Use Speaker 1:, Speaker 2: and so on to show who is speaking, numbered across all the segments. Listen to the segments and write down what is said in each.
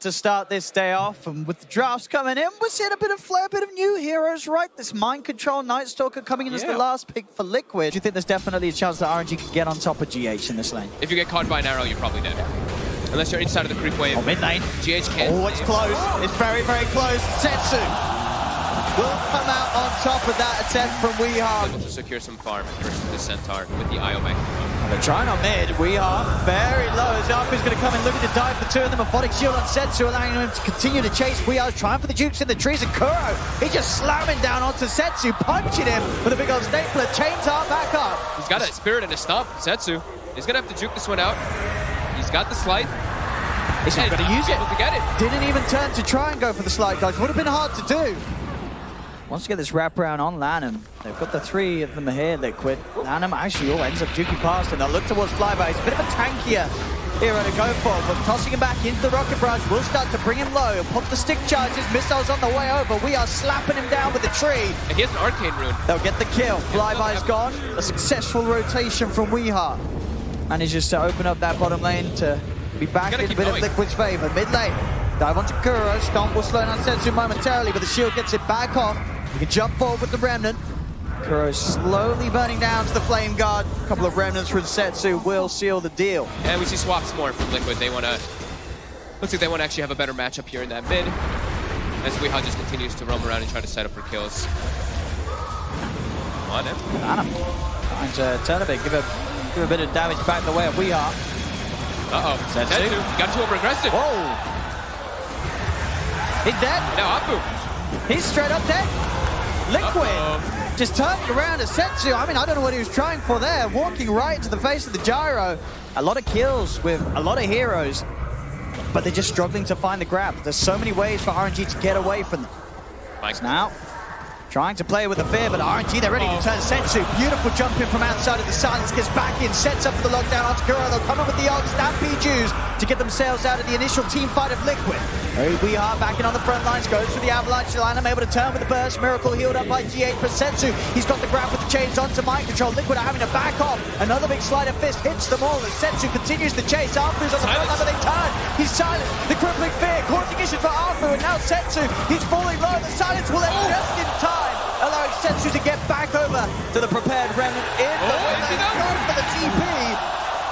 Speaker 1: to start this day off, and with the drafts coming in, we're seeing a bit of flair, a bit of new heroes, right? This Mind Control Night Stalker coming in as the last pick for Liquid. Do you think there's definitely a chance that RNG could get on top of GH in this lane?
Speaker 2: If you get caught by an arrow, you're probably dead. Unless you're inside of the creep wave.
Speaker 1: Oh, mid lane.
Speaker 2: GH can't.
Speaker 1: Oh, it's close. It's very, very close. Setsu will come out on top of that attempt from Weehaw.
Speaker 2: Able to secure some farm versus the Centaur with the IO back.
Speaker 1: They're trying on mid. Weehaw very low. Zafu's going to come in looking to dive for two of them. Aphotic shield on Setsu, allowing him to continue to chase. Weehaw trying for the jukes in the trees, and Kuro, he's just slamming down onto Setsu, punching him with a big old stapler. Chains are back up.
Speaker 2: He's got a spirit and a stomp. Setsu. He's going to have to juke this one out. He's got the slide.
Speaker 1: He's not going to use it.
Speaker 2: To get it.
Speaker 1: Didn't even turn to try and go for the slide, guys. Would have been hard to do. Wants to get this wraparound on Lanham. They've got the three of them here, Liquid. Lanham actually ends up juking past him. They'll look towards Flyby. He's a bit of a tankier hero to go for, but tossing him back into the rocket barrage will start to bring him low. He'll pop the stick charges, missiles on the way over. We are slapping him down with the tree.
Speaker 2: And he has an arcane rune.
Speaker 1: They'll get the kill. Flyby's gone. A successful rotation from Weehaw. Manages to open up that bottom lane to be back in a bit of Liquid's favor. Mid lane. Dive onto Kuro. Stomp will slow down Setsu momentarily, but the shield gets it back off. He can jump forward with the Remnant. Kuro slowly burning down to the Flame Guard. A couple of Remnants from Setsu will seal the deal.
Speaker 2: And we see swaps more from Liquid. They want to... Looks like they want to actually have a better matchup here in that mid. As Weehaw just continues to roam around and try to set up for kills. Come on, him.
Speaker 1: Lanham trying to turn a bit, give a bit of damage back the way of Weehaw.
Speaker 2: Uh-oh. Setsu. He got too over-aggressive.
Speaker 1: Whoa. He's dead.
Speaker 2: Now Apu.
Speaker 1: He's straight up dead. Liquid just turning around to Setsu. I mean, I don't know what he was trying for there. Walking right into the face of the gyro. A lot of kills with a lot of heroes, but they're just struggling to find the grab. There's so many ways for RNG to get away from them.
Speaker 2: Mike.
Speaker 1: Now, trying to play with the fear, but RNG, they're ready to turn Setsu. Beautiful jump in from outside of the silence, gets back in, sets up for the lockdown onto Kuro. They'll come in with the old Stampede Jews to get themselves out of the initial team fight of Liquid. We are back in on the front lines, goes for the avalanche line. I'm able to turn with the burst. Miracle healed up by GH, but Setsu, he's got the grab with the chains onto Mind Control. Liquid are having to back off. Another big sleight of fist hits them all as Setsu continues to chase. Arfu's on the front line, but they turn. He's silent. The crippling fear causing issues for Arfu, and now Setsu, he's falling low. The silence will end just in time, allowing Setsu to get back over to the prepared Remnant in the going for the TP.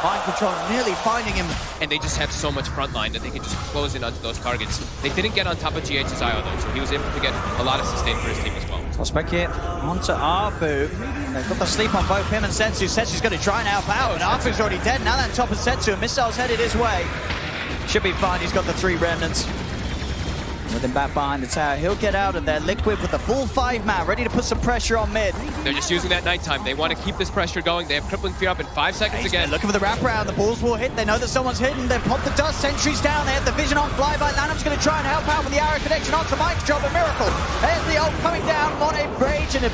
Speaker 1: Mind Control nearly finding him.
Speaker 2: And they just have so much front line that they can just close in onto those targets. They didn't get on top of GH's IO though, so he was able to get a lot of sustain for his team as well.
Speaker 1: Suspect here onto Arfu. They've got the sleep on both him and Setsu. Setsu's going to try and help out, and Arfu's already dead. Now they're on top of Setsu, and missiles headed his way. Should be fine, he's got the three Remnants. With him back behind the tower, he'll get out of there. Liquid with the full 5-man, ready to put some pressure on mid.
Speaker 2: They're just using that nighttime. They want to keep this pressure going. They have crippling fear up in 5 seconds again.
Speaker 1: Looking for the wraparound. The balls will hit. They know that someone's hidden. They've popped the dust. Sentries down. They have the vision on Flyby. Lanham's going to try and help out with the arrow connection onto Mike's job. A miracle. There's the ult coming down. Monet Rage and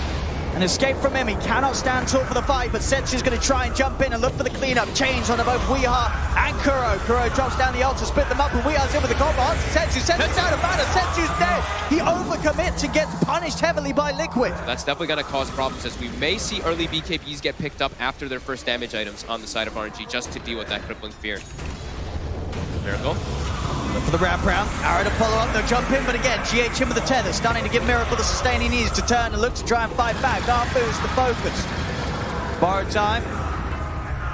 Speaker 1: an escape from him. He cannot stand tall for the fight, but Setsu's going to try and jump in and look for the cleanup. Chains onto both Weehaw and Kuro. Kuro drops down the ult to split them up, and Weehaw's in with the combo onto Setsu. Setsu's out of mana. Setsu's dead. He overcommits and gets punished heavily by Liquid.
Speaker 2: That's definitely going to cause problems, as we may see early BKBs get picked up after their first damage items on the side of RNG, just to deal with that crippling fear. Miracle.
Speaker 1: Look for the wraparound. Arrow to follow up. They'll jump in, but again, GH in with the tether, starting to give Miracle the sustain he needs to turn and look to try and fight back. Arfu's the focus. Borrow time.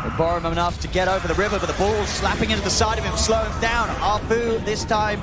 Speaker 1: We'll borrow him enough to get over the river, but the ball's slapping into the side of him, slowing him down. Arfu this time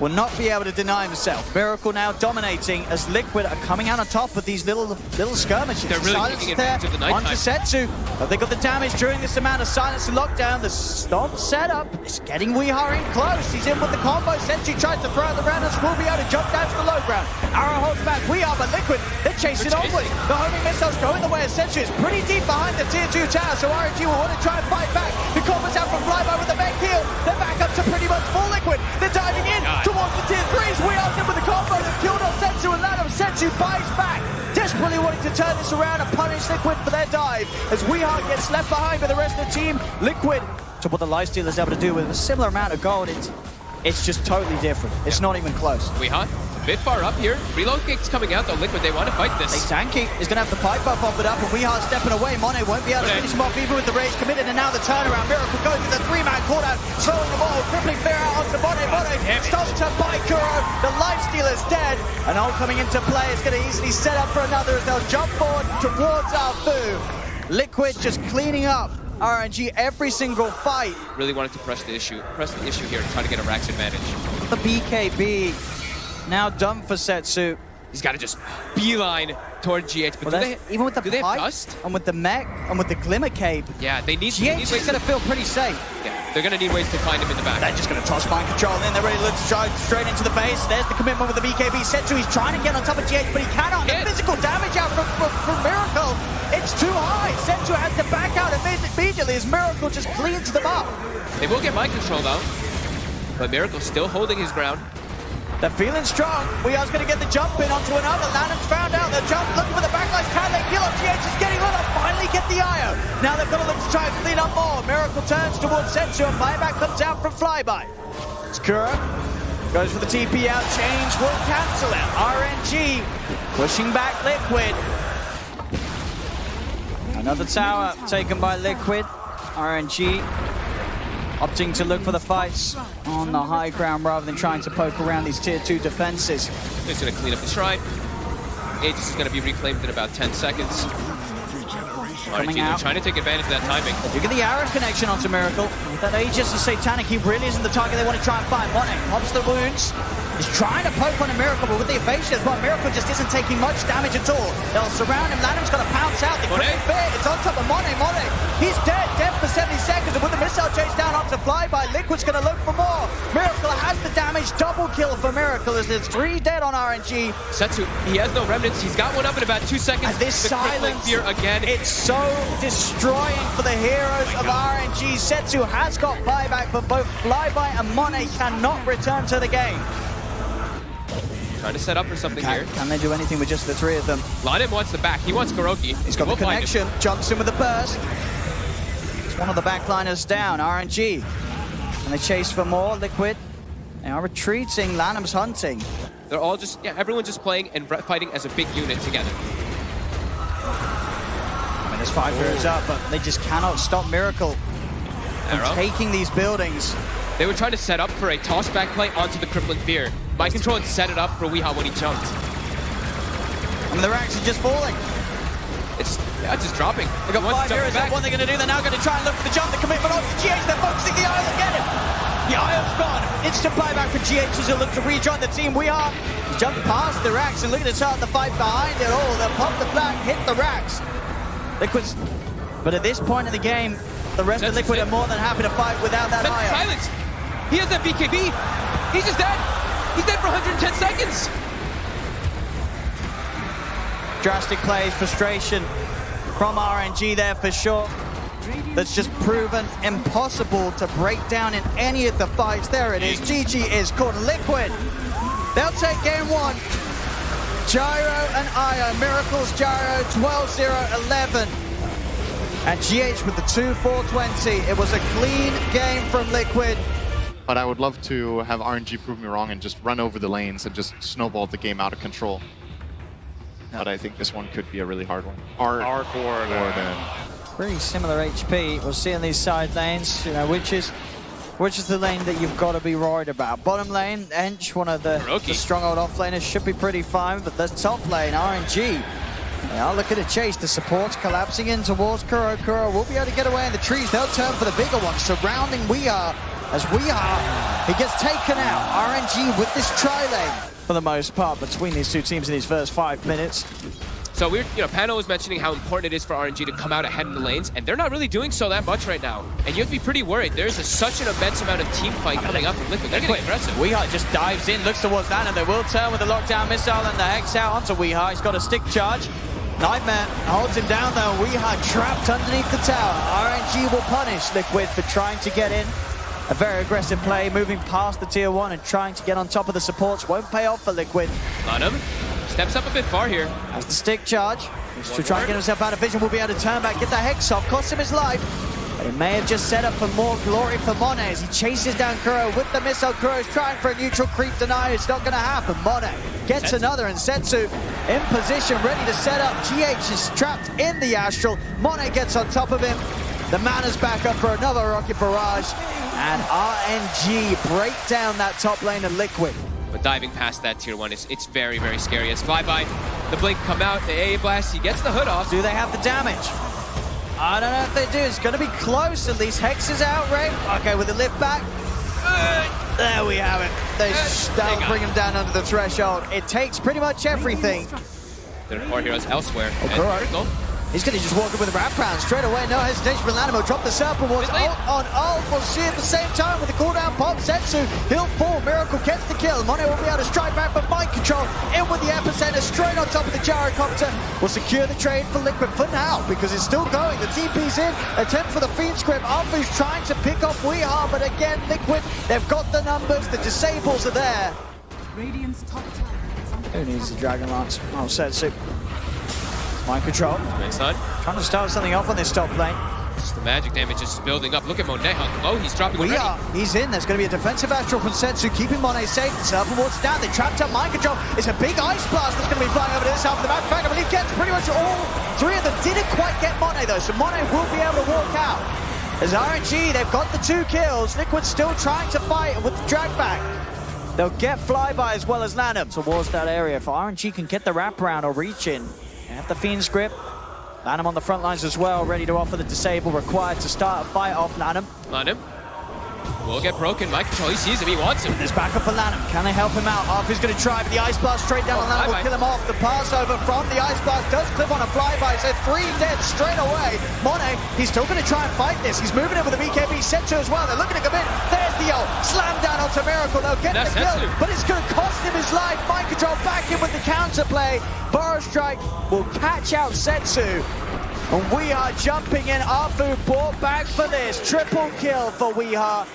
Speaker 1: will not be able to deny himself. Miracle now dominating as Liquid are coming out on top of these little skirmishes.
Speaker 2: They're really taking advantage of the nighttime.
Speaker 1: Onto Setsu, but they got the damage during this amount of silence and lockdown. The stomp setup is getting Weehaw in close. He's in with the combo. Setsu tries to throw out the Remnants. Will be able to jump down to the low ground. Arrow holds back Weehaw, but Liquid, they're chasing onwards. The homing missiles go in the way of Setsu. It's pretty deep behind the tier 2 tower, so RNG will want to try and fight back. The combo's out from Flyby with the mech heal. They're back up to pretty much full Liquid. They're diving in towards the tier 3s. Weehaw in with the combo. They've killed off Setsu and Lanham. Setsu buys back, desperately wanting to turn this around and punish Liquid for their dive as Weehaw gets left behind by the rest of the team. Liquid, to what the Lifesteal is able to do with a similar amount of gold, it's it's just totally different. It's not even close.
Speaker 2: Weeha, a bit far up here. Reload kick's coming out though. Liquid, they want to fight this.
Speaker 1: Tanky is going to have the pipe buff off it up, and Weeha stepping away. Monet won't be able to finish him off even with the rage committed, and now the turnaround. Miracle goes with the 3-man call out, throwing the ball, crippling fear out onto Monet. Monet stopped up by Kuro. The lifestealer's dead, and all coming into play is going to easily set up for another as they'll jump forward towards our Fu. Liquid just cleaning up RNG every single fight.
Speaker 2: Really wanted to press the issue here to try to get a Rax advantage.
Speaker 1: The BKB now done for Setsu.
Speaker 2: He's got to just beeline toward GH. But
Speaker 1: even with the
Speaker 2: do they have
Speaker 1: pipe
Speaker 2: dust?
Speaker 1: And with the mech and with the glimmer cape,
Speaker 2: yeah, they need
Speaker 1: GH is going to feel pretty safe.
Speaker 2: Yeah, they're going to need ways to find him in the back.
Speaker 1: They're just going to toss mind control in. They're ready to drive straight into the base. There's the commitment with the BKB. Setsu, he's trying to get on top of GH, but he cannot. The physical damage out from Miracle, it's too high. Setsu has to back out immediately as Miracle just cleans them up.
Speaker 2: They will get mind control though, but Miracle's still holding his ground.
Speaker 1: They're feeling strong. Weeha's going to get the jump in onto another. Lanham's found out the jump, looking for the backlines. Can they kill him? GH is getting lit up. Finally get the IO. Now they've got to look to try and clean up more. Miracle turns towards Setsu and buyback comes out from Flyby. Skura goes for the TP out. Change will cancel it. RNG pushing back Liquid. Another tower taken by Liquid. RNG opting to look for the fights on the high ground rather than trying to poke around these tier 2 defenses.
Speaker 2: He's going to clean up the shrine. Aegis is going to be reclaimed in about 10 seconds. RNG trying to take advantage of that timing.
Speaker 1: You get the arrow connection onto Miracle. With that Aegis is Satanic, he really isn't the target they want to try and find. Monet pops the wounds. He's trying to poke on a Miracle, but with the evasion as well, Miracle just isn't taking much damage at all. They'll surround him. Lanham's going to pounce out. The crippling fear, it's on top of Monet. He's dead for 70 seconds, and with the missile chase down onto Flyby, Liquid's going to look for more. Miracle has the damage. Double kill for Miracle as there's 3 dead on RNG.
Speaker 2: Setsu, he has no remnants. He's got one up in about 2 seconds.
Speaker 1: And this silence,
Speaker 2: fear again.
Speaker 1: It's so destroying for the heroes of RNG. Setsu has got buyback, but both Flyby and Monet cannot return to the game.
Speaker 2: Trying to set up for something here.
Speaker 1: Can they do anything with just the 3 of them?
Speaker 2: Lanham wants the back. He wants Kuroki.
Speaker 1: He's got the connection. Jumps in with the burst. It's one of the backliners down. RNG. And they chase for more. Liquid. They are retreating. Lanham's hunting.
Speaker 2: They're all just, everyone's just playing and fighting as a big unit together.
Speaker 1: I mean, there's 5 heroes up, but they just cannot stop Miracle from taking these buildings.
Speaker 2: They were trying to set up for a toss back play onto the crippling fear. Mind control and set it up for Weeha when he jumped.
Speaker 1: I mean, the racks are just falling.
Speaker 2: It's just dropping.
Speaker 1: They've got 5 heroes up. What are they going to do? They're now going to try and look for the jump. The commitment on GH. They're focusing the IO. Get him. The IO's gone. Instant buyback for GH as they look to rejoin the team. Weeha jumped past the racks and look at the start of the fight behind it all. They'll pop the flag, hit the racks. Liquid's, but at this point in the game, the rest of Liquid are more than happy to fight without that IO.
Speaker 2: Silence. He has that BKB. He's just dead. He's dead for 110 seconds.
Speaker 1: Drastic plays, frustration from RNG there for sure. That's just proven impossible to break down in any of the fights. There it is. GG is caught. Liquid. They'll take game 1. Gyro and IO. Miracles Gyro 12-0-11. And GH with the 2-4-20. It was a clean game from Liquid.
Speaker 3: But I would love to have RNG prove me wrong and just run over the lanes and just snowball the game out of control. But I think this one could be a really hard one.
Speaker 4: Arc or
Speaker 1: pretty similar HP. We'll see in these side lanes, you know, which is the lane that you've got to be worried about. Bottom lane, Ench, one of the strong old offlaners, should be pretty fine, but the top lane, RNG, they are looking to chase. The supports collapsing in towards Kuro. Kuro will be able to get away in the trees. They'll turn for the bigger one, surrounding Weeha. As Weeha, he gets taken out. RNG with this tri-lane for the most part between these 2 teams in these first 5 minutes.
Speaker 2: So Pano was mentioning how important it is for RNG to come out ahead in the lanes, and they're not really doing so that much right now. And you have to be pretty worried. There's such an immense amount of team fight coming up from Liquid. They're getting aggressive.
Speaker 1: Weeha just dives in, looks towards that, and they will turn with the lockdown missile and the Hex out onto Weeha. He's got a stick charge. Nightmare holds him down though. Weeha trapped underneath the tower. RNG will punish Liquid for trying to get in. A very aggressive play, moving past the tier 1 and trying to get on top of the supports. Won't pay off for Liquid.
Speaker 2: Lanham steps up a bit far here.
Speaker 1: Has the stick charge. To try and get himself out of vision, will be able to turn back, get the Hex off, cost him his life. But it may have just set up for more glory for Monet as he chases down Kuro with the missile. Kuro's trying for a neutral creep deny. It's not going to happen. Monet gets another, and Setsu in position, ready to set up. GH is trapped in the Astral. Monet gets on top of him. The Mana's back up for another rocket barrage. And RNG break down that top lane of Liquid.
Speaker 2: But diving past that tier 1, it's very, very scary. As Flyby, the blink come out, the AA blast, he gets the hood off.
Speaker 1: Do they have the damage? I don't know if they do. It's going to be close. At least Hex is out, right? Okay, with the lift back. There we have it. That'll bring him down under the threshold. It takes pretty much everything.
Speaker 2: There are heroes elsewhere.
Speaker 1: Kuro. He's going to just walk in with a wraparound straight away. No hesitation for Lanimo. Drop the Serpent Wars on ult. We'll see at the same time with the cooldown pop. Setsu, he'll fall. Miracle gets the kill. Monet will be able to strike back, but mind control in with the epicenter straight on top of the gyrocopter. Will secure the trade for Liquid for now because it's still going. The TP's in. Attempt for the Fiend's Grip. Alpha's trying to pick off Weehaw, but again, Liquid, they've got the numbers. The disables are there.
Speaker 4: Radiant's top tower.
Speaker 1: Who needs the Dragon Lance? Oh, Setsu. Mind control. Trying to start something off on this top lane.
Speaker 2: Just the magic damage is building up. Look at Monet on low. He's dropping already.
Speaker 1: He's in. There's going to be a defensive Astral from Setsu, keeping Monet safe. The Serpent Ward's down. They trapped up mind control. It's a big ice blast that's going to be flying over to this half of the map. In fact, I believe gets pretty much all three of them. Didn't quite get Monet though, so Monet will be able to walk out. As RNG, they've got the 2 kills. Liquid still trying to fight with the drag back. They'll get Flyby as well as Lanham towards that area. If RNG can get the wraparound or reach in, they have the Fiend's Grip. Lanham on the front lines as well, ready to offer the disable required to start a fight off Lanham.
Speaker 2: Lanham will get broken. Mind control, he sees him, he wants him.
Speaker 1: There's backup for Lanham. Can they help him out? Arthur's going to try, but the Ice Blast straight down on Lanham will kill him off. The pass over from the Ice Blast does clip on a Flyby, so 3 dead straight away. Monet, he's still going to try and fight this. He's moving in with the BKB. Setsu as well. They're looking to come in. There's the ult. Slam down onto Miracle. They'll get the kill, but it's going to cost him his life. Mind control back in with the counterplay. Burrow Strike will catch out Setsu. And Weehaw jumping in. Arfu brought back for this. Triple kill for Weehaw.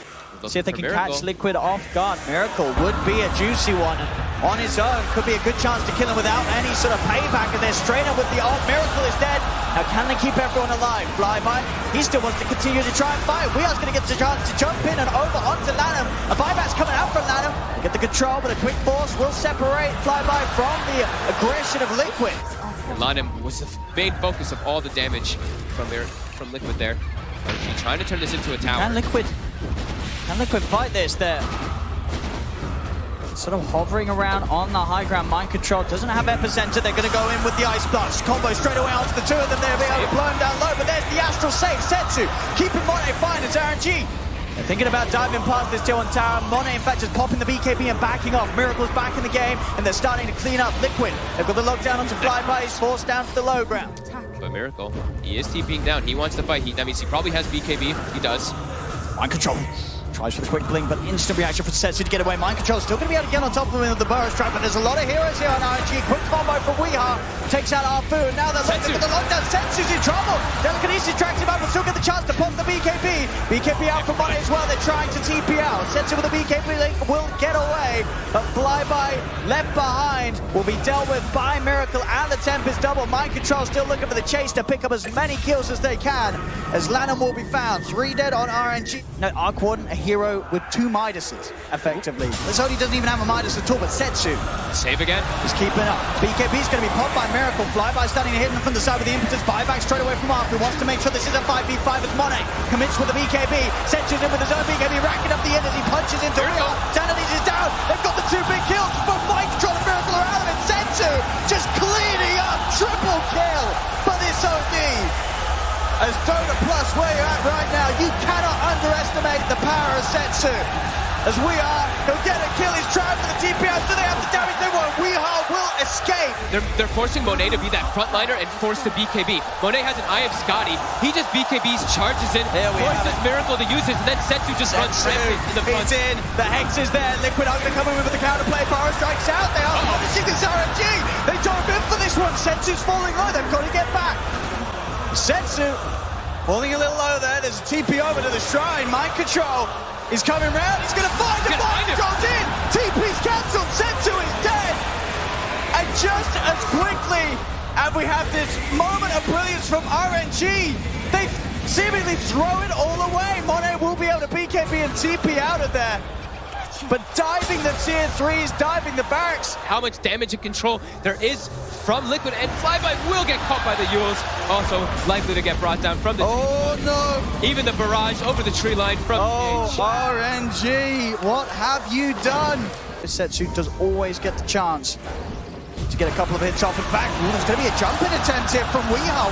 Speaker 1: See if they can catch Liquid off guard. Miracle would be a juicy one. On his own, could be a good chance to kill him without any sort of payback. And they're straight up with the ult. Miracle is dead. Now can they keep everyone alive? Flyby, he still wants to continue to try and fight. Weeha's going to get the chance to jump in and over onto Lanham. A buyback's coming out from Lanham. Get the control, but a quick force will separate Flyby from the aggression of Liquid.
Speaker 2: And Lanham was the main focus of all the damage from Liquid there. RNG trying to turn this into a tower.
Speaker 1: Can Liquid fight this? They're sort of hovering around on the high ground. Mind control doesn't have epicenter. They're going to go in with the Ice Blast. Combo straight away onto the 2 of them. They'll be able to blow him down low, but there's the Astral save. Setsu keeping Monet fine as RNG. They're thinking about diving past this tier 1 tower. Monet, in fact, just popping the BKB and backing off. Miracle's back in the game, and they're starting to clean up Liquid. They've got the lockdown onto Flyby. He's forced down to the low ground.
Speaker 2: But Miracle, he is TPing down. He wants to fight. That means he probably has BKB. He does.
Speaker 1: Mind control. Tries for the quick blink, but instant reaction for Setsu to get away. Mind control still going to be able to get on top of him with the Burrow Strike, but there's a lot of heroes here on RNG. Quick combo from Weehaw. Takes out Arfu, and now they're looking for the lockdown. Setsu's in trouble. Telekinesis tracks him out, but still get the chance to pop the BKB. BKB out from Monet as well. They're trying to TP out. Setsu with the BKB link will get away, but Flyby left behind will be dealt with by Miracle, and the temp is double. Mind control still looking for the chase to pick up as many kills as they can, as Lanham will be found. 3 dead on RNG. No, Arc Warden, a hero with 2 Midases, effectively. Lazoni doesn't even have a Midas at all, but Setsu
Speaker 2: save again.
Speaker 1: He's keeping up. BKB's going to be popped by Miracle. Flyby starting to hit him from the side with the impetus. Buyback straight away from Arthur. Wants to make sure this is a 5v5 as Monet commits with the BKB. Setsu's in with his own BKB, racking up the end as he punches into Rio. Xanadis is down. They've got the 2 big kills, but Mind Control and Miracle are out of it. Setsu just cleaning up. Triple kill for this OD. As Dota Plus, where you're at right now, you cannot underestimate the power of Setsu. As he'll get a kill, he's trying for the TP out, so they have the damage they want. Weehaw will escape.
Speaker 2: They're forcing Monet to be that frontliner and force the BKB. Monet has an eye of Scotty. He just BKBs, charges in, forces Miracle to use it, and then Setsu just runs rampant in the front.
Speaker 1: It's in. The Hex is there. Liquid are going to come in with the counterplay. Burrow strikes out. They are punishing this RNG. They dove in for this one. Setsu's falling low. They've got to get back. Setsu falling a little low there. There's a TP over to the shrine. Mind control is coming round. He's going to find him. Mind control's in. TP's cancelled. Setsu is dead. And just as quickly as we have this moment of brilliance from RNG, they've seemingly throw it all away. Monet will be able to BKB and TP out of there. But diving the tier 3s, diving the barracks.
Speaker 2: How much damage and control there is from Liquid, and Flyby will get caught by the Yules. Also likely to get brought down from the
Speaker 1: no.
Speaker 2: even the barrage over the tree line from
Speaker 1: RNG, what have you done? Setsu does always get the chance to get a couple of hits off and back. Ooh, there's going to be a jumping attempt here from Weehaw.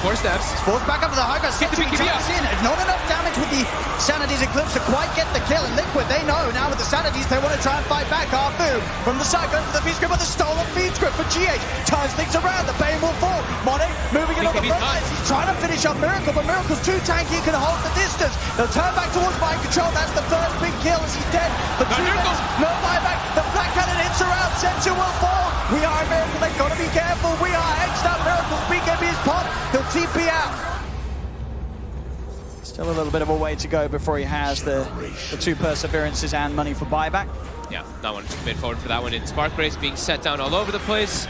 Speaker 2: 4 steps.
Speaker 1: Forced back up to the high ground.
Speaker 2: Get the BKB up.
Speaker 1: Not enough damage with the Sanity's Eclipse to quite get the kill. And Liquid, they know now with the Sanities, they want to try and fight back. Arfu from the side goes for the feed script, but the stolen feed script for GH. Turns things around. The Bane will fall. Monet moving it on the front lines. He's trying to finish up Miracle, but Miracle's too tanky. He can hold the distance. They'll turn back towards mind control. That's the first big kill as he's dead. But no buyback. The Black Cannon hits around. Setsu will fall. We are a Miracle. They've got to be careful. We are X'd up. Miracle's BKB is popped. He'll TP out. Still a little bit of a way to go before he has the 2 perseverances and money for buyback.
Speaker 2: Yeah, that one made forward for that one. And Spark Race being set down all over the place.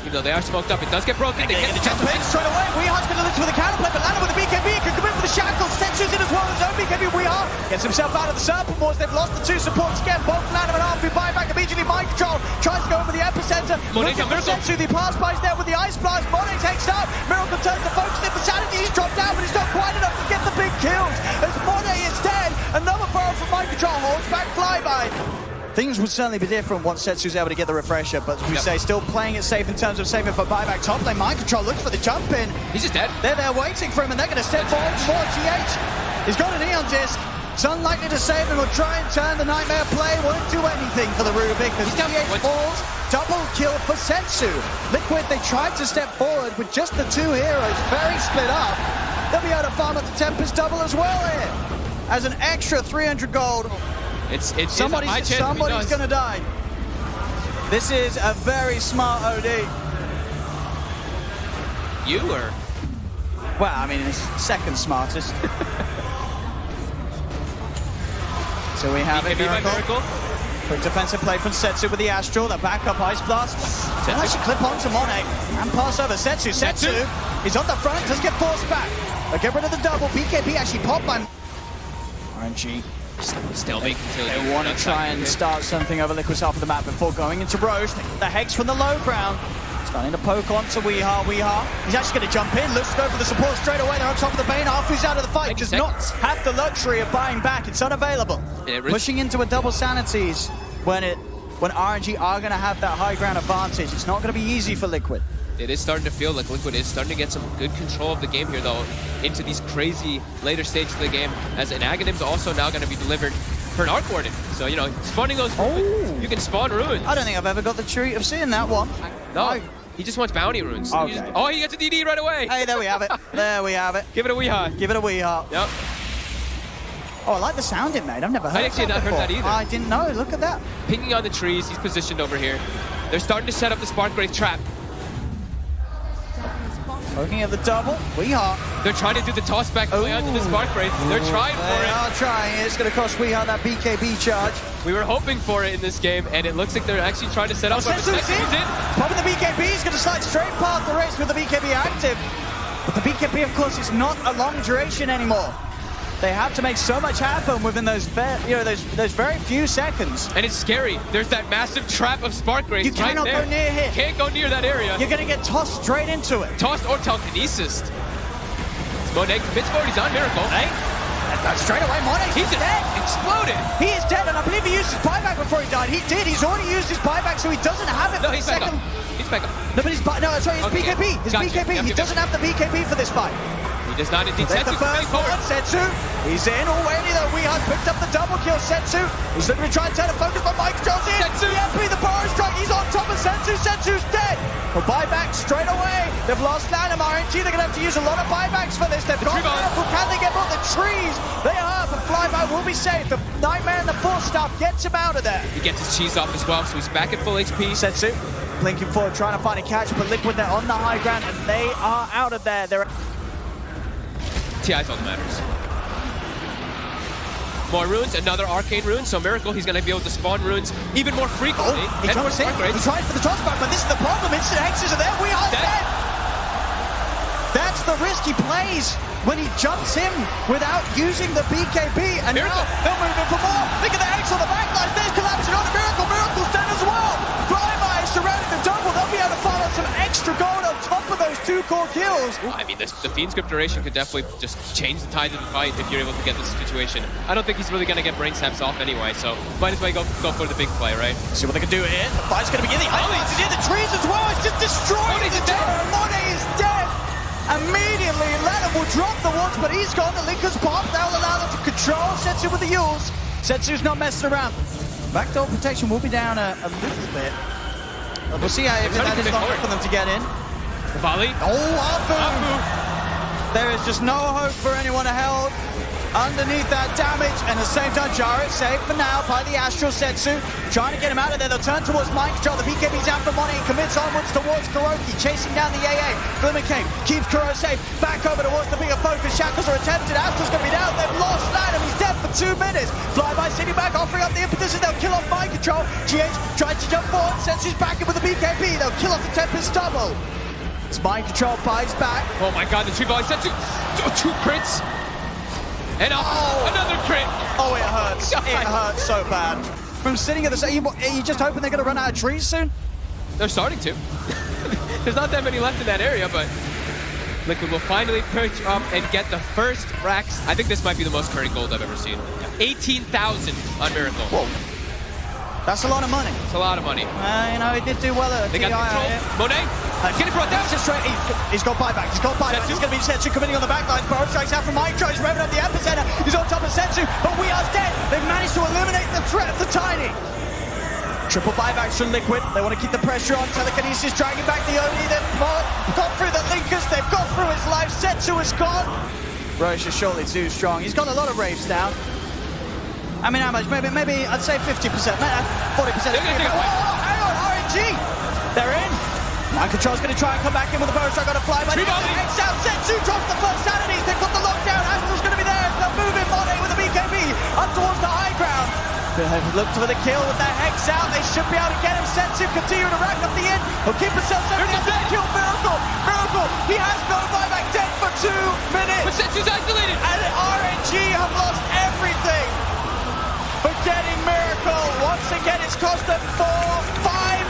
Speaker 2: Even though they are smoked up, it does get broken. They get the jump in
Speaker 1: straight away. Weeha's going to look for the counterplay, but landed with the BKB. He can come in for the shackles. Setsu's in as well. His own BKB. Weeha gets himself out of the Serpent Wars. They've lost the 2 supports again. Both Landham and Arfu buyback immediately. Mind control tries to go over the epicenter.
Speaker 2: Monet's a Miracle.
Speaker 1: Setsu, the pass by's there with the Ice Blast. Monet takes out. Miracle turns to focus in for Sanity. He's dropped down, but he's not quite enough to get the big kills. As Monet is dead. Another throw from Mind Control holds back Flyby. Things would certainly be different once Setsu's able to get the refresher, but as we say, still playing it safe in terms of saving for buyback. Top lane, Mind Control looks for the jump in.
Speaker 2: He's just dead.
Speaker 1: They're there waiting for him, and they're going to step forward more. GH, he's got a Neon Disc. It's unlikely to save him or try and turn the Nightmare play. Won't do anything for the Rubik because GH falls. Double kill for Setsu. Liquid, they tried to step forward with just the 2 heroes, very split up. They'll be able to farm at the Tempest double as well here. As an extra 300 gold. Somebody's going to die. This is a very smart OD.
Speaker 2: You or?
Speaker 1: Well, I mean, it's second smartest. So we have a Miracle. Quick defensive play from Setsu with the Astral. The backup Ice Blast. They'll actually clip onto Monet and pass over Setsu. Setsu, he's on the front, does get forced back. They'll get rid of the double. BKB actually popped by RNG.
Speaker 2: Still making
Speaker 1: They want to try and start something over Liquid's half of the map before going into Roche. The Hex from the low ground. Starting to poke onto Weehaw. He's actually going to jump in. Looks to go for the support straight away. They're on top of the Bane. Arfu's out of the fight. Does not have the luxury of buying back. It's unavailable. Pushing into a double Sanities when RNG are going to have that high ground advantage. It's not going to be easy for Liquid.
Speaker 2: It is starting to feel like Liquid is starting to get some good control of the game here, though, into these crazy later stages of the game, as an Aghanim's also now going to be delivered for an Arc Warden. So, you know, spawning those runes, you can spawn runes.
Speaker 1: I don't think I've ever got the treat of seeing that one.
Speaker 2: No, he just wants bounty runes.
Speaker 1: Okay.
Speaker 2: He gets a DD right away.
Speaker 1: Hey, there we have it. There we have it.
Speaker 2: Give it a Weehaw.
Speaker 1: Give it a Weehaw.
Speaker 2: Yep.
Speaker 1: Oh, I like the sound it made. I've never heard
Speaker 2: I actually
Speaker 1: that
Speaker 2: not
Speaker 1: before.
Speaker 2: heard that either.
Speaker 1: I didn't know. Look at that.
Speaker 2: Pinging on the trees. He's positioned over here. They're starting to set up the Spark Wraith trap.
Speaker 1: Poking at the double. Weehaw.
Speaker 2: They're trying to do the toss back play onto the Spark Wraith. They're trying for it.
Speaker 1: They are trying. It's going to cost Weehaw that BKB charge.
Speaker 2: We were hoping for it in this game, and it looks like they're actually trying to set up.
Speaker 1: Setsu's in. Popping the BKB. He's going to slide straight past the race with the BKB active. But the BKB, of course, is not a long duration anymore. They have to make so much happen within those very few seconds.
Speaker 2: And it's scary. There's that massive trap of Spark Wraiths.
Speaker 1: You cannot go near here.
Speaker 2: Can't go near that area.
Speaker 1: You're going to get tossed straight into it.
Speaker 2: Tossed or telekinesis. Monet commits forward. He's on Miracle.
Speaker 1: Hey, that's straight away. Monet, he's dead.
Speaker 2: Exploded.
Speaker 1: He is dead, and I believe he used his buyback before he died. He did. He's already used his buyback, so he doesn't have it for the second.
Speaker 2: He's back up.
Speaker 1: No, but sorry, his BKB. His BKB. He doesn't have the BKB for this fight.
Speaker 2: He does not indeed.
Speaker 1: There's the first one, Setsu. He's in already though. Weeha's picked up the double kill. Setsu. He's looking to try and turn a focus, but Mike Jones in.
Speaker 2: Setsu.
Speaker 1: The MP, the power strike. He's on top of Setsu. Setsu's dead. A buyback straight away. They've lost Lanham. RNG. They're going to have to use a lot of buybacks for this. They've got careful. Can they get both the trees? They are, but Flyby will be safe. The Nightmare and the Force Staff gets him out of there.
Speaker 2: He gets his cheese off as well, so he's back at full HP.
Speaker 1: Setsu blinking forward, trying to find a catch, but Liquid, they're on the high ground, and they are out of there. They're
Speaker 2: TI's all that matters. More runes, another arcane rune, so Miracle, he's going to be able to spawn runes even more frequently.
Speaker 1: He tries for the toss back, but this is the problem. Instant hexes are there. We are dead. That's the risk he plays. when he jumps in without using the BKB, and
Speaker 2: Miracle.
Speaker 1: now they'll move in for more. Look at the X on the backline. There's collapsing on the Miracle. Miracle's dead as well. Flyby surrounding the jungle. They'll be able to follow some extra gold on top of those 2 core kills.
Speaker 2: I mean, the Fiend Script duration could definitely just change the tide of the fight if you're able to get this situation. I don't think he's really going to get brain snaps off anyway, so might as well go for the big play, right?
Speaker 1: See what they can do here. The fight's going to begin. The Ice is in the trees as well. It's just destroying
Speaker 2: Mone's
Speaker 1: the
Speaker 2: dead.
Speaker 1: tower. Monet is dead. Immediately, Lennon will drop the watch, but he's gone. The Linker's popped. That will allow them to control Setsu with the Yules. Setsu's not messing around. Backdoor protection will be down a little bit. We'll see how if that is long enough for them to get in.
Speaker 2: The volley.
Speaker 1: Oh, Afu! There is just no hope for anyone held underneath that damage, and at the same time, Jarrett saved for now by the Astral Setsu. Trying to get him out of there. They'll turn towards mind control. The BKB's out for Monet. He commits onwards towards Kuroki, chasing down the AA. Glimmer Cave keeps Kuro safe. Back over towards the bigger focus. Shackles are attempted. Astral's going to be down. They've lost Lanham. He's dead for 2 minutes. Flyby sitting back, offering up the impetus, and they'll kill off mind control. GH tries to jump forward. Setsu's back in with the BKB. They'll kill off the Tempest double. It's mind control buys back.
Speaker 2: Oh my god, the 2 volley Setsu. 2 crits. And another crit.
Speaker 1: Oh, it hurts. It hurts so bad. From sitting at the side, are you just hoping they're going to run out of trees soon?
Speaker 2: They're starting to. There's not that many left in that area, but Liquid will finally perch up and get the first racks. I think this might be the most current gold I've ever seen. 18,000 on Miracle.
Speaker 1: Whoa. That's a lot of money.
Speaker 2: It's a lot of money.
Speaker 1: You know, he did do well at
Speaker 2: They got the control. Monet, getting brought down.
Speaker 1: He's just straight. He's got buyback. He's got buyback. It's going to be Setsu committing on the back line. Burrow strikes out from Micro. He's revving up the epicenter. He's on top of Setsu, but we are dead. They've managed to eliminate the threat of the Tiny. Triple buybacks from Liquid. They want to keep the pressure on. Telekinesis dragging back the Oni. They've got through the Linkers. They've got through his life. Setsu is gone. Roche is surely too strong. He's got a lot of raves down. I mean, how much? Maybe I'd say 50%, 40%. Hang on, RNG! They're in. Mind Control's going to try and come back in with the Burrow strike on a fly, but it's X out. Setsu drops the first sanity. They've got the lockdown. Astral's going to be there. They'll move in Monet with the BKB up towards the high ground. Look for the kill with that Hex out. They should be able to get him. Setsu continuing to rack up the end. He'll keep himself safe. Kill Miracle. Miracle. He has no buyback. Dead for 2 minutes.
Speaker 2: But Setsu's isolated.
Speaker 1: And RNG have lost everything. Forgetting Miracle. Once again, it's cost them 5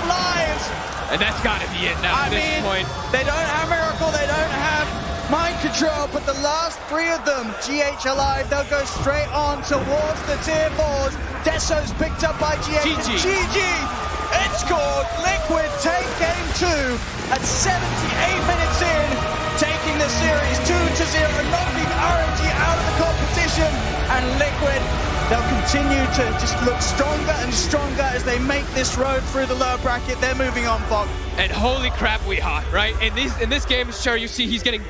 Speaker 1: lives.
Speaker 2: And that's got to be it now at this point.
Speaker 1: They don't have Miracle. They don't have mind control, but the last 3 of them, GH alive, they'll go straight on towards the tier 4s. Desso's picked up by GH. GG. It's scored. Liquid take game 2 at 78 minutes in, taking the series 2-0, knocking RNG out of the competition. And Liquid, they'll continue to just look stronger and stronger as they make this road through the lower bracket. They're moving on, Fog.
Speaker 2: And holy crap, we hot, right? In this game, sure, you see he's getting